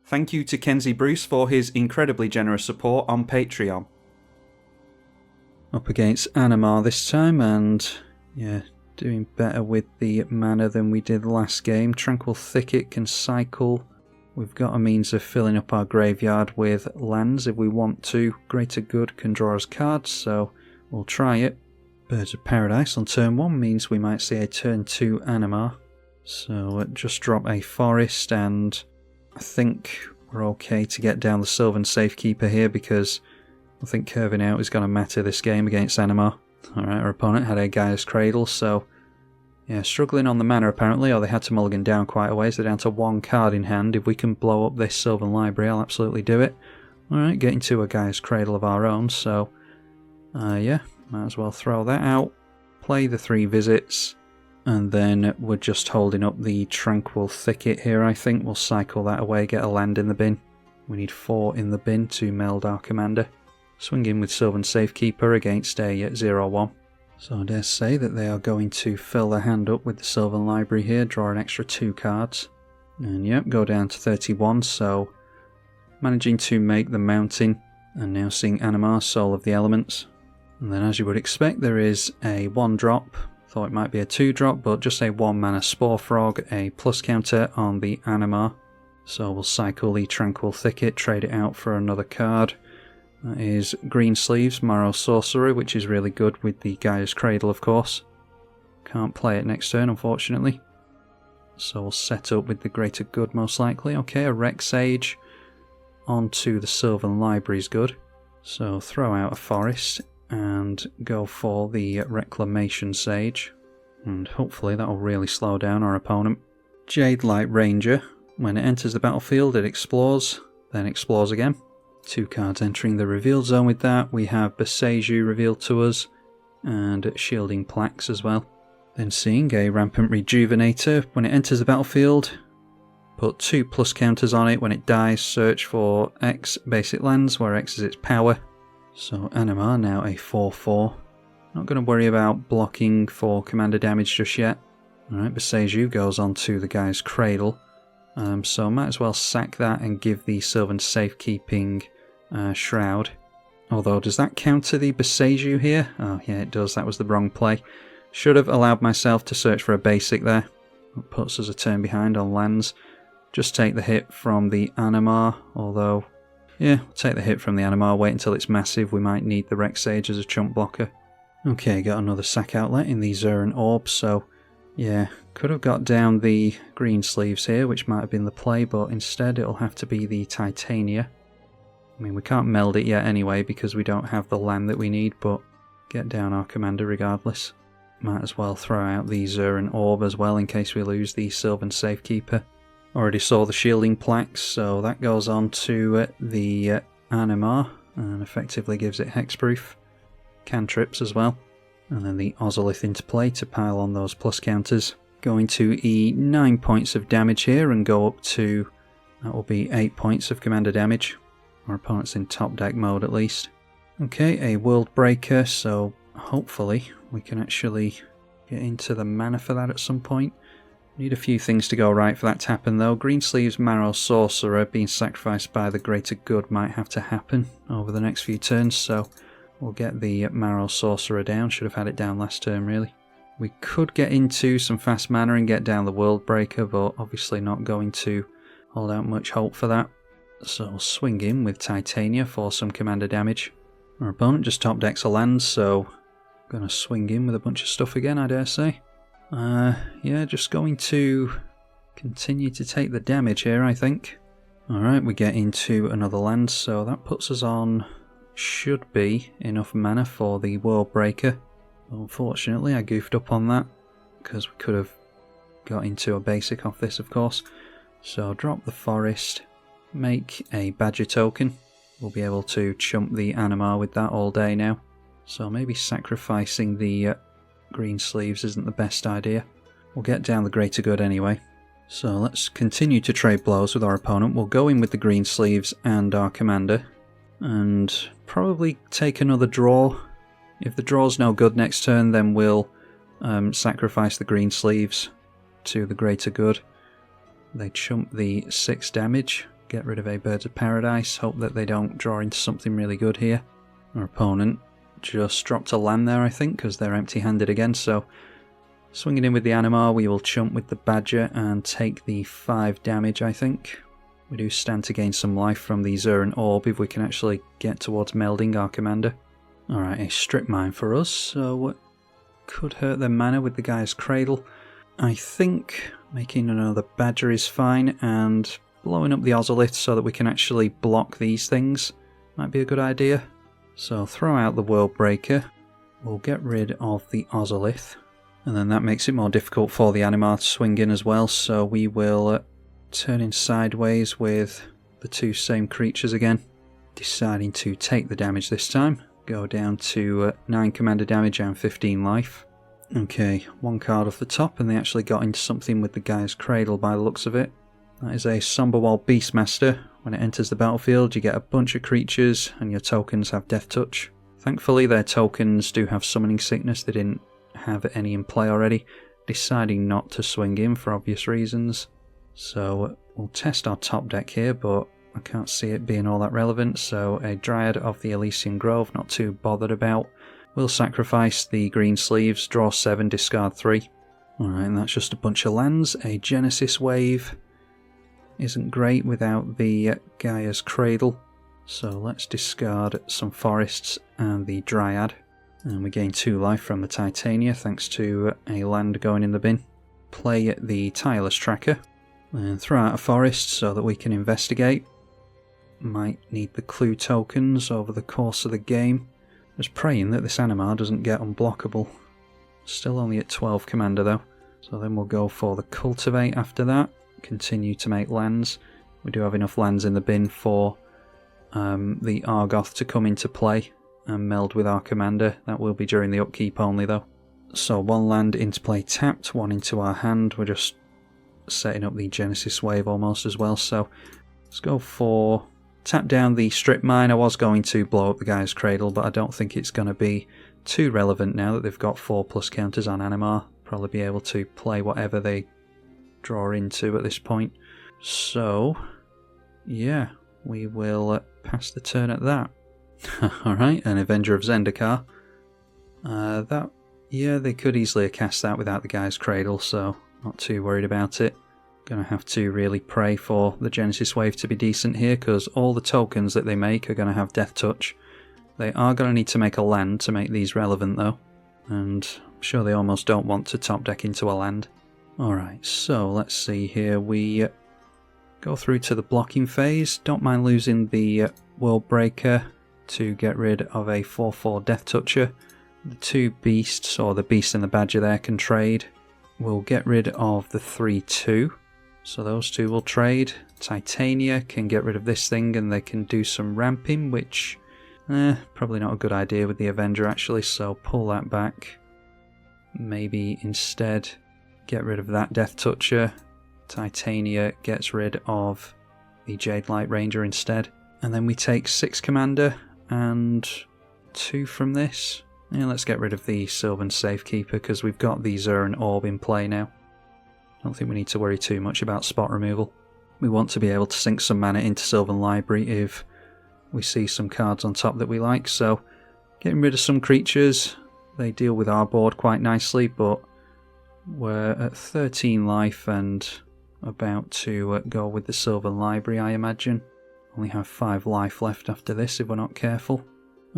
Thank you to Kenzie Bruce for his incredibly generous support on Patreon. Up against Animar this time, and yeah, doing better with the mana than we did last game. Tranquil Thicket can cycle. We've got a means of filling up our graveyard with lands if we want to. Greater Good can draw us cards, so we'll try it. Birds of Paradise on turn 1 means we might see a turn 2 Animar. So just drop a forest, and I think we're okay to get down the Sylvan Safekeeper here because I think curving out is going to matter this game against Animar. Alright, our opponent had a Gaia's Cradle, so yeah, struggling on the mana apparently, or they had to mulligan down quite a ways. They're down to 1 card in hand. If we can blow up this Sylvan Library, I'll absolutely do it. Alright, getting to a Gaia's Cradle of our own, so yeah, might as well throw that out. Play the 3 visits, and then we're just holding up the Tranquil Thicket here, I think. We'll cycle that away, get a land in the bin. We need 4 in the bin to meld our commander. Swing in with Sylvan Safekeeper against a 0-1. So I dare say that they are going to fill their hand up with the Sylvan Library here, draw an extra 2 cards. And yep, go down to 31, so managing to make the mountain, and now seeing Animar, Soul of the Elements. And then as you would expect, there is a 1-drop, thought it might be a 2-drop, but just a 1-mana Spore Frog, a plus counter on the Animar. So we'll cycle the Tranquil Thicket, trade it out for another card. That is Green Sleeves, Marrow Sorcerer, which is really good with the Gaia's Cradle, of course. Can't play it next turn, unfortunately. So we'll set up with the Greater Good, most likely. Okay, a Rex Sage onto the Sylvan Library is good. So throw out a Forest and go for the Reclamation Sage. And hopefully that'll really slow down our opponent. Jade Light Ranger. When it enters the battlefield, it explores, then explores again. 2 cards entering the reveal zone with that. We have Boseiju revealed to us, and Shielding Plaques as well. Then seeing a Rampant Rejuvenator. When it enters the battlefield, put 2 plus counters on it. When it dies, search for X basic lands, where X is its power. So Animar now a 4-4. Not going to worry about blocking for commander damage just yet. Alright, Boseiju goes on to the Gaia's Cradle. So I might as well sack that and give the Sylvan Safekeeping Shroud. Although, does that counter the Boseiju here? Oh yeah, it does. That was the wrong play. Should have allowed myself to search for a basic there. That puts us a turn behind on lands. Just take the hit from the Animar, although, yeah, we'll take the hit from the Animar, wait until it's massive. We might need the Rex Sage as a chump blocker. Okay, got another sack outlet in the Zuran Orb, so yeah, could have got down the Green Sleeves here, which might have been the play, but instead it'll have to be the Titania. I mean, we can't meld it yet anyway because we don't have the land that we need, but get down our commander regardless. Might as well throw out the Zuran Orb as well in case we lose the Sylvan Safekeeper. Already saw the Shielding Plaques, so that goes on to the Animar and effectively gives it hexproof. Cantrips as well. And then the Ozolith into play to pile on those plus counters. Going to E9 points of damage here and go up to, that will be 8 points of commander damage. Our opponent's in top deck mode at least. Okay, a World Breaker, so hopefully we can actually get into the mana for that at some point. Need a few things to go right for that to happen though. Green Sleeves Marrow Sorcerer being sacrificed by the Greater Good might have to happen over the next few turns, so we'll get the Marrow Sorcerer down. Should have had it down last turn really. We could get into some fast mana and get down the World Breaker, but obviously not going to hold out much hope for that. So we'll swing in with Titania for some commander damage. Our opponent just top decks a land, so I'm going to swing in with a bunch of stuff again, I dare say. Yeah, just going to continue to take the damage here, I think. Alright, we get into another land, so that puts us on, should be, enough mana for the World Breaker. Unfortunately, I goofed up on that, because we could have got into a basic off this, of course. So drop the Forest, make a Badger token. We'll be able to chump the Animar with that all day now. So maybe sacrificing the Green Sleeves isn't the best idea. We'll get down the Greater Good anyway. So let's continue to trade blows with our opponent. We'll go in with the Green Sleeves and our commander, and probably take another draw. If the draw's no good next turn, then we'll sacrifice the Green Sleeves to the Greater Good. They chump the 6 damage, get rid of a Birds of Paradise, hope that they don't draw into something really good here. Our opponent just dropped a land there, I think, because they're empty-handed again, so swinging in with the Animar, we will chump with the Badger and take the 5 damage, I think. We do stand to gain some life from the Zerent Orb if we can actually get towards melding our commander. Alright, a Strip Mine for us, so could hurt their mana with the Gaia's Cradle. I think making another Badger is fine, and blowing up the Ozolith so that we can actually block these things might be a good idea. So throw out the World Breaker, we'll get rid of the Ozolith, and then that makes it more difficult for the Animar to swing in as well, so we will turn in sideways with the 2 same creatures again, deciding to take the damage this time. Go down to 9 commander damage and 15 life. Okay, 1 card off the top, and they actually got into something with the Gaia's Cradle by the looks of it. That is a Somberwald Beastmaster. When it enters the battlefield, you get a bunch of creatures, and your tokens have Death Touch. Thankfully, their tokens do have Summoning Sickness. They didn't have any in play already, deciding not to swing in for obvious reasons. So we'll test our top deck here, but I can't see it being all that relevant, so a Dryad of the Elysian Grove, not too bothered about. We'll sacrifice the green sleeves, draw 7, discard 3. Alright, and that's just a bunch of lands. A Genesis Wave isn't great without the Gaia's Cradle, so let's discard some forests and the Dryad. And we gain 2 life from the Titania thanks to a land going in the bin. Play the Tireless Tracker, and throw out a forest so that we can investigate. Might need the clue tokens over the course of the game. Just praying that this Animar doesn't get unblockable. Still only at 12 commander though. So then we'll go for the Cultivate after that. Continue to make lands. We do have enough lands in the bin for the Argoth to come into play and meld with our commander. That will be during the upkeep only though. So 1 land into play tapped, 1 into our hand. We're just setting up the Genesis Wave almost as well. So let's go for tap down the Strip Mine. I was going to blow up the Gaia's Cradle, but I don't think it's going to be too relevant now that they've got 4+ counters on Animar. Probably be able to play whatever they draw into at this point. So yeah, we will pass the turn at that. Alright, an Avenger of Zendikar. Yeah, they could easily have cast that without the Gaia's Cradle, so not too worried about it. Gonna have to really pray for the Genesis Wave to be decent here, because all the tokens that they make are gonna have Death Touch. They are gonna need to make a land to make these relevant though, and I'm sure they almost don't want to top deck into a land. Alright, so let's see here. We go through to the blocking phase. Don't mind losing the World Breaker to get rid of a 4/4 Death Toucher. The 2 beasts, or the beast and the Badger there, can trade. We'll get rid of the 3/2, so those 2 will trade. Titania can get rid of this thing and they can do some ramping, which probably not a good idea with the Avenger actually, so pull that back. Maybe instead get rid of that Death Toucher. Titania gets rid of the Jade Light Ranger instead. And then we take 6 commander and 2 from this. Yeah, let's get rid of the Sylvan Safekeeper because we've got the Zerent Orb in play now. Don't think we need to worry too much about spot removal. We want to be able to sink some mana into Sylvan Library if we see some cards on top that we like, so getting rid of some creatures. They deal with our board quite nicely, but we're at 13 life and about to go with the Sylvan Library, I imagine. Only have 5 life left after this if we're not careful.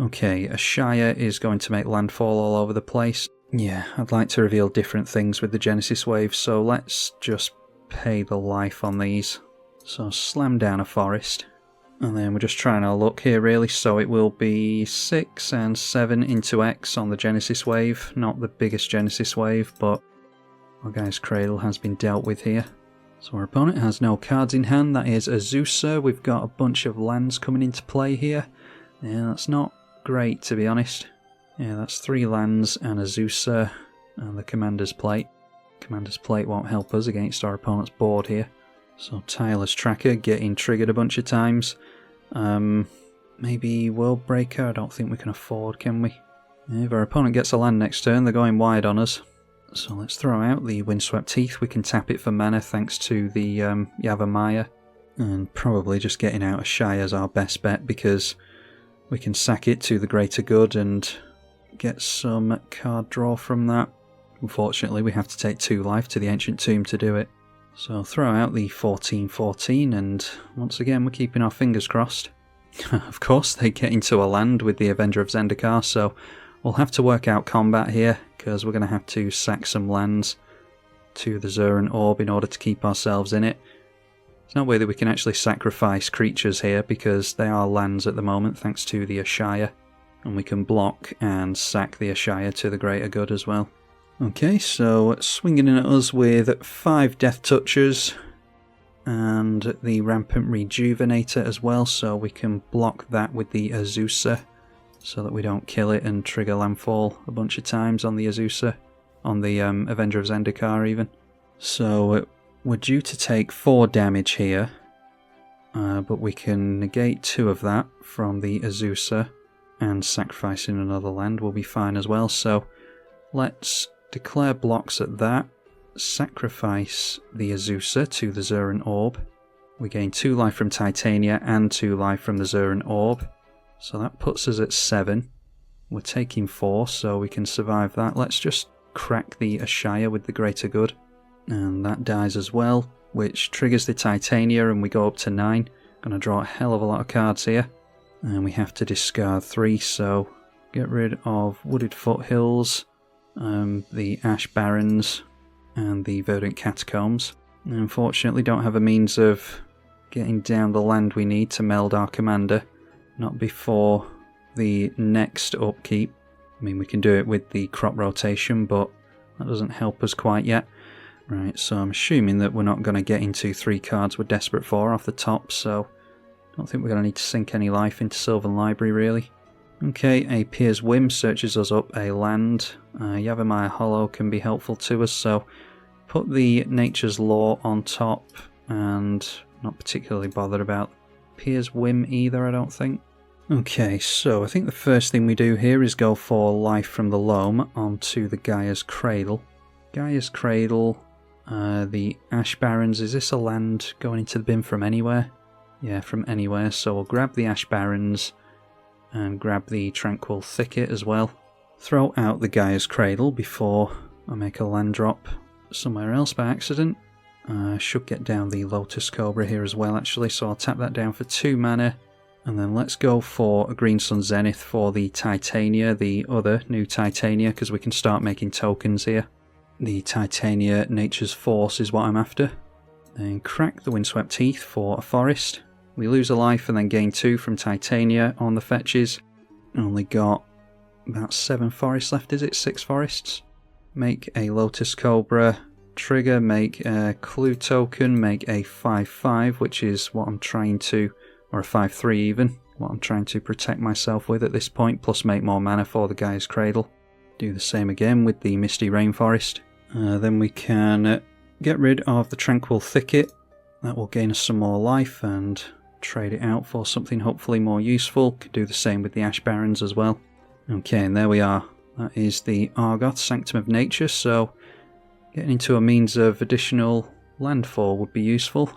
Okay, a Shire is going to make landfall all over the place. Yeah, I'd like to reveal different things with the Genesis Wave, so let's just pay the life on these. So slam down a forest. And then we're just trying our luck here really, so it will be 6 and 7 into X on the Genesis Wave. Not the biggest Genesis Wave, but our Gaia's Cradle has been dealt with here. So our opponent has no cards in hand. That is Azusa. We've got a bunch of lands coming into play here. Yeah, that's not great to be honest. Yeah, that's 3 lands and Azusa and the Commander's Plate. Commander's Plate won't help us against our opponent's board here. So Tireless Tracker getting triggered a bunch of times. Maybe World Breaker. I don't think we can afford, can we? Yeah, if our opponent gets a land next turn, they're going wide on us. So let's throw out the Windswept Heath. We can tap it for mana thanks to the Yavimaya. And probably just getting out a Shire is our best bet, because we can sack it to the greater good and get some card draw from that. Unfortunately, we have to take 2 life to the Ancient Tomb to do it. So I'll throw out the 14/14, and once again we're keeping our fingers crossed. Of course, they get into a land with the Avenger of Zendikar, so we'll have to work out combat here, because we're going to have to sack some lands to the Zuran Orb in order to keep ourselves in it. There's no way that we can actually sacrifice creatures here, because they are lands at the moment thanks to the Ashaya, and we can block and sack the Ashaya to the greater good as well. Okay, so swinging in at us with 5 Death Touchers and the Rampant Rejuvenator as well, so we can block that with the Azusa so that we don't kill it and trigger landfall a bunch of times on the Azusa, on the Avenger of Zendikar even. So we're due to take 4 damage here, but we can negate 2 of that from the Azusa, and sacrificing another land will be fine as well. So let's declare blocks at that, sacrifice the Azusa to the Zuran Orb. We gain 2 life from Titania and 2 life from the Zuran Orb, so that puts us at 7. We're taking 4, so we can survive that. Let's just crack the Ashaya with the greater good, and that dies as well, which triggers the Titania, and we go up to 9. Gonna draw a hell of a lot of cards here, and we have to discard 3, so get rid of Wooded Foothills, the Ash Barrens, and the Verdant Catacombs. Unfortunately, don't have a means of getting down the land we need to meld our commander, not before the next upkeep. I mean, we can do it with the crop rotation, but that doesn't help us quite yet. Right, so I'm assuming that we're not going to get into 3 cards we're desperate for off the top, so I don't think we're going to need to sink any life into Sylvan Library, really. Okay, a Piers Whim searches us up a land. Yavimaya Hollow can be helpful to us, so put the Nature's Law on top, and not particularly bothered about Piers Whim either, I don't think. Okay, so I think the first thing we do here is go for Life from the Loam onto the Gaia's Cradle. Gaia's Cradle, the Ash Barrens, is this a land going into the bin from anywhere? Yeah, from anywhere, so we'll grab the Ash Barrens and grab the Tranquil Thicket as well. Throw out the Gaia's Cradle before I make a land drop somewhere else by accident. Should get down the Lotus Cobra here as well actually, so I'll tap that down for 2 mana. And then let's go for a Green Sun Zenith for the Titania, the other new Titania, because we can start making tokens here. The Titania Nature's Force is what I'm after. Then crack the Windswept Teeth for a forest. We lose a life and then gain 2 from Titania on the fetches. Only got about 7 forests left, is it? 6 forests. Make a Lotus Cobra, trigger, make a Clue token, make a 5/5, which is what I'm trying to, or a 5/3 even, what I'm trying to protect myself with at this point, plus make more mana for the Gaia's Cradle. Do the same again with the Misty Rainforest. Then we can get rid of the Tranquil Thicket. That will gain us some more life and trade it out for something hopefully more useful. Could do the same with the Ash Barrens as well. Okay, and there we are. That is the Argoth, Sanctum of Nature, so getting into a means of additional landfall would be useful.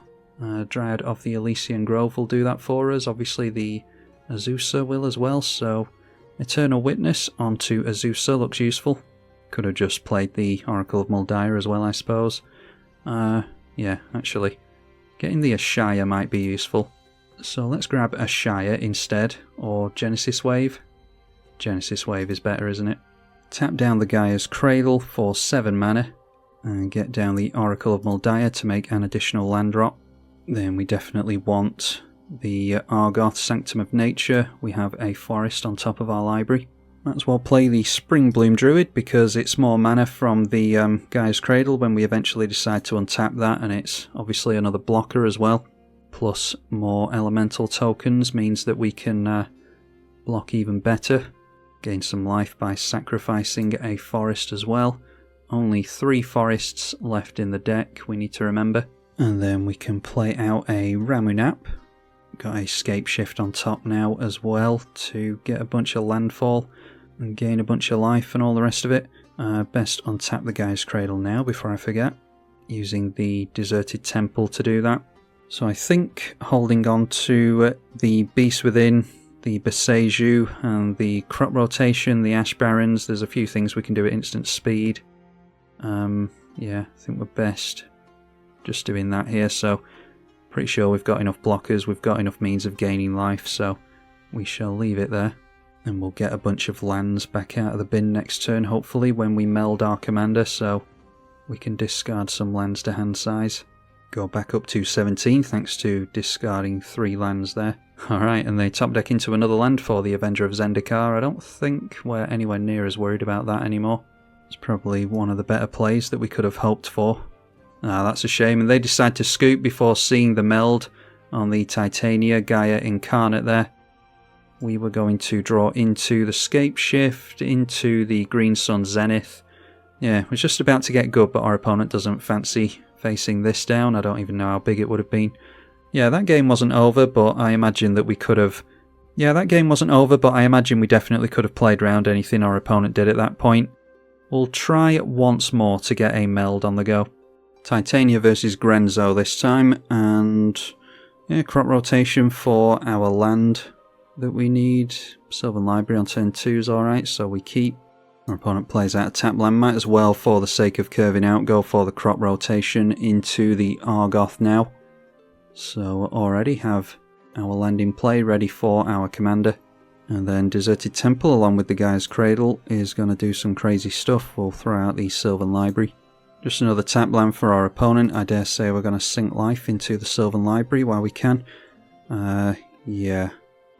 Dryad of the Elysian Grove will do that for us. Obviously the Azusa will as well, so Eternal Witness onto Azusa looks useful. Could have just played the Oracle of Muldaia as well, I suppose. Yeah, actually, getting the Ashaya might be useful. So let's grab Ashaya instead, or Genesis Wave. Genesis Wave is better, isn't it? Tap down the Gaia's Cradle for 7 mana, and get down the Oracle of Muldaia to make an additional land drop. Then we definitely want the Argoth, Sanctum of Nature. We have a forest on top of our library. Might as well play the Springbloom Druid, because it's more mana from the Gaia's Cradle when we eventually decide to untap that, and it's obviously another blocker as well. Plus more elemental tokens means that we can block even better. Gain some life by sacrificing a forest as well. Only 3 forests left in the deck, we need to remember. And then we can play out a Ramunap. Got a Scape Shift on top now as well to get a bunch of landfall and gain a bunch of life and all the rest of it. Best untap the Gaia's Cradle now before I forget, using the Deserted Temple to do that. So I think holding on to the Beast Within, the Beseju, and the Crop Rotation, the Ash Barrens, there's a few things we can do at instant speed. Yeah, I think we're best just doing that here, so pretty sure we've got enough blockers, we've got enough means of gaining life, so we shall leave it there. And we'll get a bunch of lands back out of the bin next turn, hopefully, when we meld our commander, so we can discard some lands to hand size. Go back up to 17 thanks to discarding 3 lands there. Alright, and they top deck into another land for the Avenger of Zendikar. I don't think we're anywhere near as worried about that anymore. It's probably one of the better plays that we could have hoped for. Ah, that's a shame, and they decide to scoop before seeing the meld on the Titania Gaea Incarnate there. We were going to draw into the Scape Shift, into the Green Sun Zenith. Yeah, it was just about to get good, but our opponent doesn't fancy facing this down. I don't even know how big it would have been. Yeah, that game wasn't over, but I imagine that we could have... Yeah, that game wasn't over, but I imagine we definitely could have played around anything our opponent did at that point. We'll try once more to get a meld on the go. Titania versus Grenzo this time, and yeah, crop rotation for our land that we need. Sylvan Library on turn 2 is alright, so we keep. Our opponent plays out a tap land. Might as well, for the sake of curving out, go for the crop rotation into the Argoth now. So already have our land in play, ready for our commander. And then Deserted Temple, along with the Gaia's Cradle, is going to do some crazy stuff. We'll throw out the Sylvan Library. Just another tap land for our opponent. I dare say we're going to sink life into the Sylvan Library while we can. Yeah.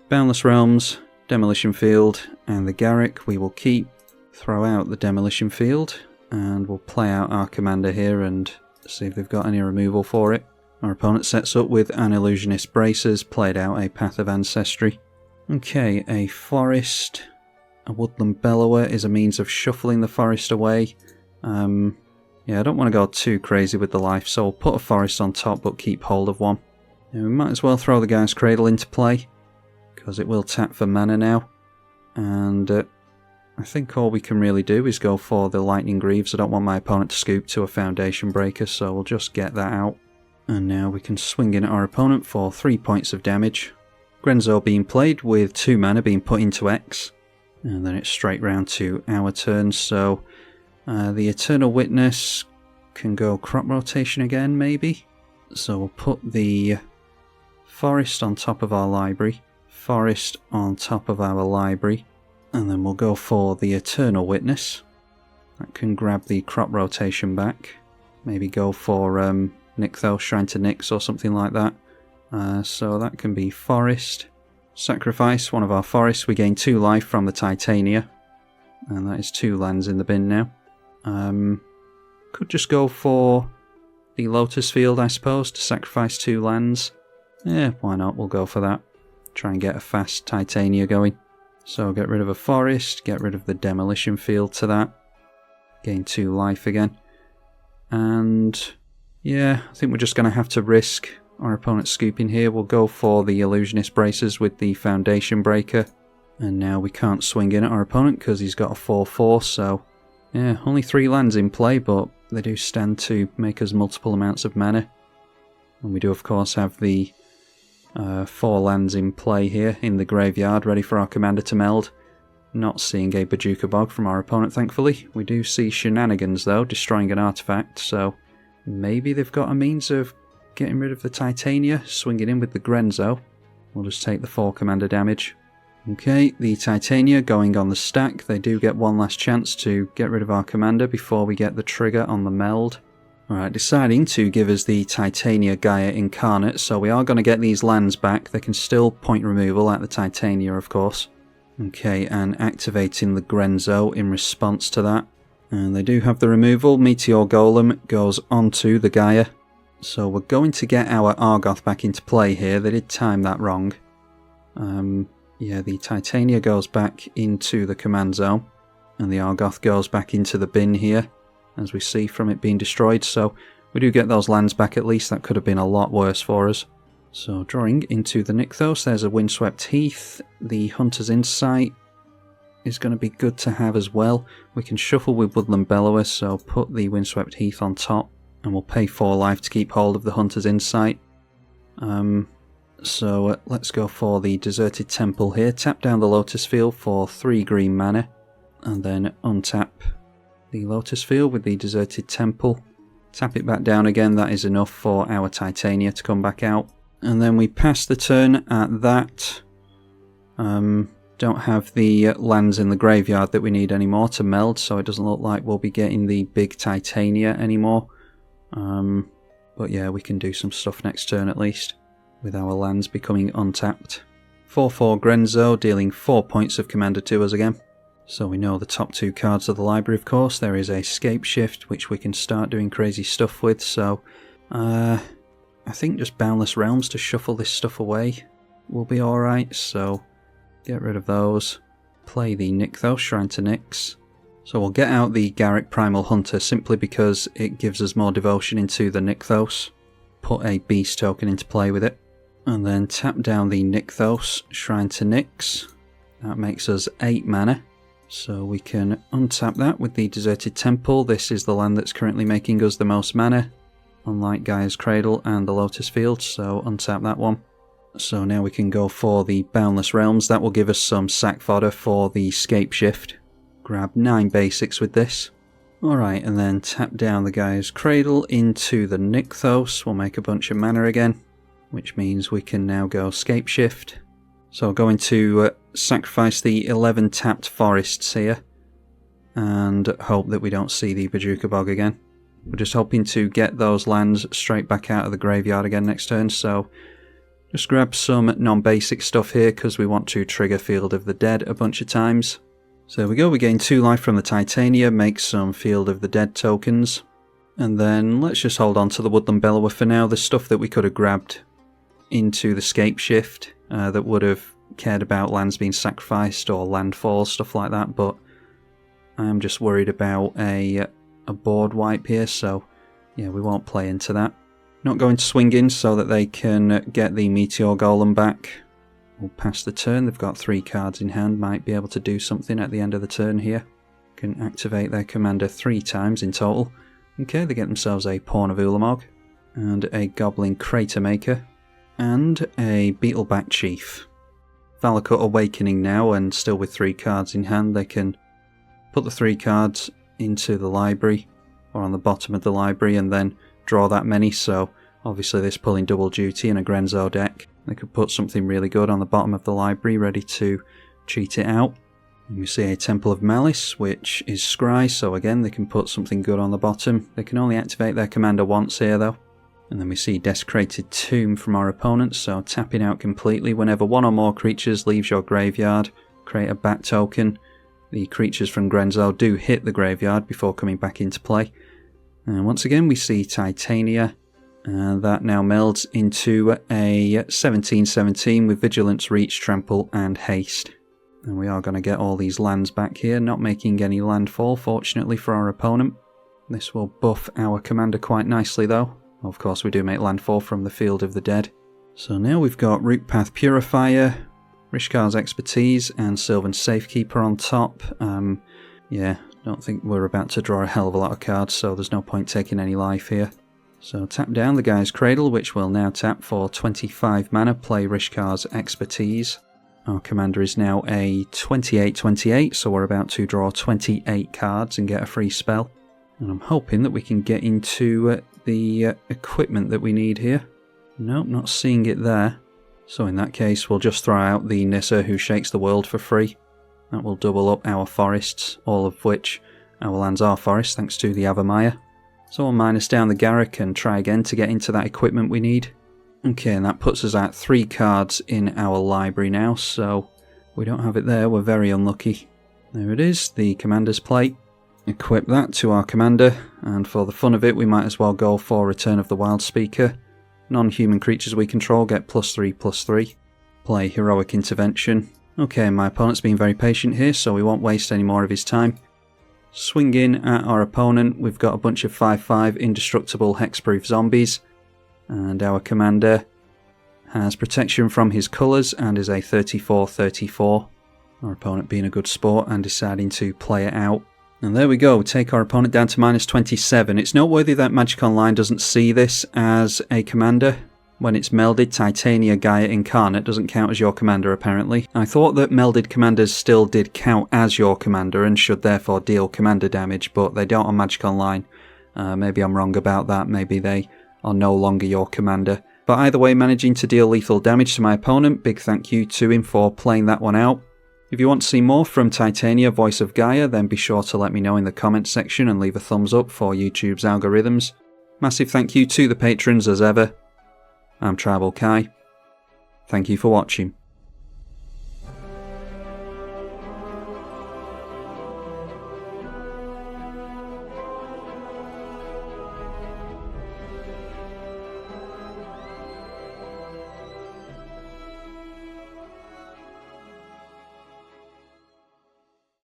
Boundless Realms, Demolition Field, and the Garrick we will keep. Throw out the Demolition Field, and we'll play out our commander here and see if they've got any removal for it. Our opponent sets up with an Illusionist Bracers, played out a Path of Ancestry. Okay, a Forest, a Woodland Bellower is a means of shuffling the forest away. Yeah, I don't want to go too crazy with the life, so we'll put a Forest on top but keep hold of one. And we might as well throw the Gaia's Cradle into play, because it will tap for mana now. And I think all we can really do is go for the Lightning Greaves. I don't want my opponent to scoop to a Foundation Breaker, so we'll just get that out. And now we can swing in at our opponent for 3 points of damage. Grenzo being played with 2 mana being put into X. And then it's straight round to our turn, so the Eternal Witness can go crop rotation again, maybe? So we'll put the Forest on top of our library, Forest on top of our library, and then we'll go for the Eternal Witness. That can grab the crop rotation back. Maybe go for Nykthos, Shrine to Nyx or something like that. So that can be Forest. Sacrifice one of our forests. We gain 2 life from the Titania. And that is 2 lands in the bin now. Could just go for the Lotus Field, I suppose, to sacrifice 2 lands. Yeah, why not? We'll go for that. Try and get a fast Titania going. So get rid of a forest, get rid of the Demolition Field to that. Gain 2 life again. And yeah, I think we're just going to have to risk our opponent scooping here. We'll go for the Illusionist Bracers with the Foundation Breaker. And now we can't swing in at our opponent because he's got a 4/4, so yeah, only 3 lands in play, but they do stand to make us multiple amounts of mana. And we do of course have the 4 lands in play here in the graveyard, ready for our commander to meld. Not seeing a Bajuka Bog from our opponent, thankfully. We do see Shenanigans though, destroying an artifact, so maybe they've got a means of getting rid of the Titania, swinging in with the Grenzo. We'll just take the 4 commander damage. Okay, the Titania going on the stack. They do get one last chance to get rid of our commander before we get the trigger on the meld. Alright, deciding to give us the Titania Gaea Incarnate, so we are going to get these lands back. They can still point removal at the Titania, of course. Okay, and activating the Grenzo in response to that. And they do have the removal. Meteor Golem goes onto the Gaia. So we're going to get our Argoth back into play here. They did time that wrong. Yeah, the Titania goes back into the command zone. And the Argoth goes back into the bin here, as we see from it being destroyed. So we do get those lands back at least. That could have been a lot worse for us. So drawing into the Nykthos, there's a Windswept Heath. The Hunter's Insight is going to be good to have as well. We can shuffle with Woodland Bellower, so put the Windswept Heath on top. And we'll pay 4 life to keep hold of the Hunter's Insight. So let's go for the Deserted Temple here. Tap down the Lotus Field for 3 green mana, and then untap the Lotus Field with the Deserted Temple. Tap it back down again, that is enough for our Titania to come back out. And then we pass the turn at that. Don't have the lands in the graveyard that we need anymore to meld, so it doesn't look like we'll be getting the big Titania anymore. But yeah, we can do some stuff next turn at least, with our lands becoming untapped. 4/4 Grenzo, dealing 4 points of commander to us again. So we know the top 2 cards of the library, of course. There is a Scapeshift, which we can start doing crazy stuff with, so I think just Boundless Realms to shuffle this stuff away will be alright, so get rid of those. Play the Nykthos, Shrine to Nyx. So we'll get out the Garruk Primal Hunter simply because it gives us more devotion into the Nykthos. Put a Beast token into play with it. And then tap down the Nykthos, Shrine to Nyx. That makes us 8 mana. So we can untap that with the Deserted Temple. This is the land that's currently making us the most mana, unlike Gaia's Cradle and the Lotus Field, so untap that one. So now we can go for the Boundless Realms. That will give us some sack fodder for the Scapeshift. Grab 9 basics with this. Alright, and then tap down the Gaia's Cradle into the Nykthos. We'll make a bunch of mana again, which means we can now go Scapeshift. So going to sacrifice the 11 tapped forests here, and hope that we don't see the Bojuka Bog again. We're just hoping to get those lands straight back out of the graveyard again next turn, so just grab some non-basic stuff here because we want to trigger Field of the Dead a bunch of times. So there we go, we gain 2 life from the Titania, make some Field of the Dead tokens, and then let's just hold on to the Woodland Bellower for now. The stuff that we could have grabbed into the Scapeshift that would have cared about lands being sacrificed or landfall, stuff like that, but I'm just worried about a board wipe here, so yeah, we won't play into that. Not going to swing in so that they can get the Meteor Golem back. We'll pass the turn. They've got 3 cards in hand, might be able to do something at the end of the turn here. Can activate their commander 3 times in total. Okay, they get themselves a Pawn of Ulamog, and a Goblin Crater Maker, and a Beetleback Chief. Valakut Awakening now, and still with 3 cards in hand, they can put the 3 cards into the library, or on the bottom of the library, and then draw that many, so obviously this pulling double duty in a Grenzo deck. They could put something really good on the bottom of the library, ready to cheat it out. And we see a Temple of Malice, which is scry, so again they can put something good on the bottom. They can only activate their commander once here though. And then we see Desecrated Tomb from our opponents, so tapping out completely. Whenever 1 or more creatures leaves your graveyard, create a bat token. The creatures from Grenzo do hit the graveyard before coming back into play. And once again we see Titania, and that now melds into a 17/17 with Vigilance, Reach, Trample and Haste. And we are going to get all these lands back here, not making any landfall fortunately for our opponent. This will buff our commander quite nicely though. Of course we do make landfall from the Field of the Dead. So now we've got Rootpath Purifier, Rishkar's Expertise and Sylvan Safekeeper on top. Yeah, don't think we're about to draw a hell of a lot of cards, so there's no point taking any life here. So tap down the Gaia's Cradle, which will now tap for 25 mana, play Rishkar's Expertise. Our commander is now a 28/28, so we're about to draw 28 cards and get a free spell. And I'm hoping that we can get into the equipment that we need here. Nope, not seeing it there. So in that case, we'll just throw out the Nissa who shakes the world for free. That will double up our forests, all of which our lands are forests thanks to the Avamaya. So we'll minus down the Garruk and try again to get into that equipment we need. Okay, and that puts us at 3 cards in our library now, so we don't have it there, we're very unlucky. There it is, the Commander's Plate. Equip that to our commander, and for the fun of it we might as well go for Return of the Wild Speaker. Non-human creatures we control get +3/+3. Play Heroic Intervention. Okay, my opponent's being very patient here, so we won't waste any more of his time. Swing in at our opponent, we've got a bunch of 5/5 indestructible hexproof zombies, and our commander has protection from his colours and is a 34/34. Our opponent being a good sport and deciding to play it out. And there we go, take our opponent down to -27. It's noteworthy that Magic Online doesn't see this as a commander. When it's melded, Titania Gaea Incarnate doesn't count as your commander apparently. I thought that melded commanders still did count as your commander and should therefore deal commander damage, but they don't on Magic Online. Maybe I'm wrong about that, maybe they are no longer your commander. But either way, managing to deal lethal damage to my opponent, big thank you to him for playing that one out. If you want to see more from Titania, Voice of Gaia, then be sure to let me know in the comments section and leave a thumbs up for YouTube's algorithms. Massive thank you to the patrons as ever. I'm tribalkai. Thank you for watching.